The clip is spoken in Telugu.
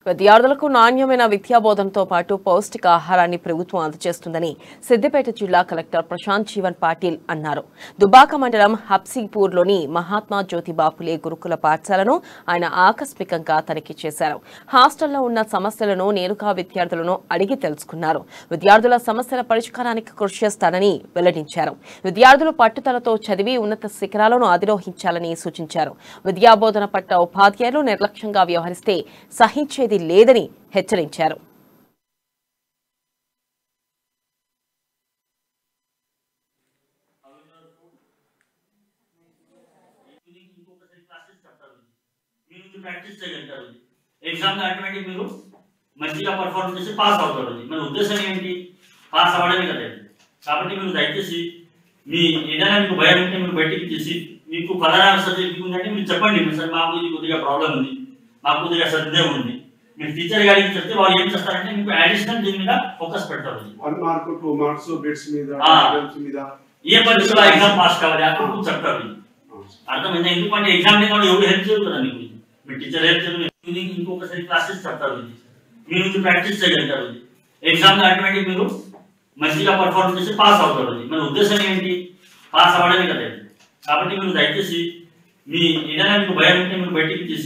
విద్యార్థులకు నాణ్యమైన విద్యాబోధనతో పాటు పౌష్టికాహారాన్ని ప్రభుత్వం అందజేస్తుందని సిద్దిపేట జిల్లా కలెక్టర్ ప్రశాంత్ జీవన్ పాటిల్ అన్నారు. దుబాక మండలం హబ్సీపూర్లోని మహాత్మా జ్యోతిబా ఫులే గురుకుల పాఠశాలను ఆయన ఆకస్మికంగా తనిఖీ చేశారు. హాస్టల్లో ఉన్న సమస్యలను నేరుగా విద్యార్థులను అడిగి తెలుసుకున్నారు. విద్యార్థుల సమస్యల పరిష్కారానికి కృషి చేస్తానని వెల్లడించారు. విద్యార్థులు పట్టుదలతో చదివి ఉన్నత శిఖరాలను అధిరోహించాలని సూచించారు. విద్యాబోధన పట్ల ఉపాధ్యాయులు నిర్లక్ష్యంగా వ్యవహరిస్తే సహించేది లేదని హెచ్చరించారు. ఎగ్జామ్ ఆటోమేటిక్ మీరు మంచిగా పర్ఫార్మ్ చేసి పాస్ అవుతారు. మన ఉద్దేశం ఏంటి? పాస్ అవ్వడమే కదా. కాబట్టి మీరు దయచేసి మీ ఏదైనా మీకు భయం ఉంటే మీరు బయటికి చేసి మీకు ఫలానా సబ్జెక్ట్ ఉందంటే మీరు చెప్పండి. సార్ మాకు ఇది కొద్దిగా ప్రాబ్లం ఉంది, మాకు కొద్దిగా సందేహం ఉంది. మీరు టీచర్ గారికి చెప్తే వాళ్ళు ఏం చేస్తారంటే మీకు అడిషనల్ దీని మీద ఫోకస్ పెడతారు. 1 మార్క్ 2 మార్క్స్ బిట్స్ మీద ఏ పరీక్షలో ఎగ్జామ్ పాస్ కావాలి అప్పుడు చెప్తారు. అర్థమైందా? ఎందుకంటే ఎగ్జామ్ కూడా ఎవరు హెల్ప్ చేయరు కదా మీకు. మీ టీచర్ హెల్ప్ చేయరు. ఇంకొకసారి క్లాసెస్ చెప్తారు, మీ నుంచి ప్రాక్టీస్ చేయగలుగుతారు. ఎగ్జామ్ ఆటోమేటిక్ మీరు మంచిగా పర్ఫార్మ్ చేసి పాస్ అవుతారు. మన ఉద్దేశం ఏంటి? పాస్ అవ్వడమే కదా. కాబట్టి మీరు దయచేసి మీ ఏదైనా మీకు భయం ఉంటే మీరు బయటికి చేసి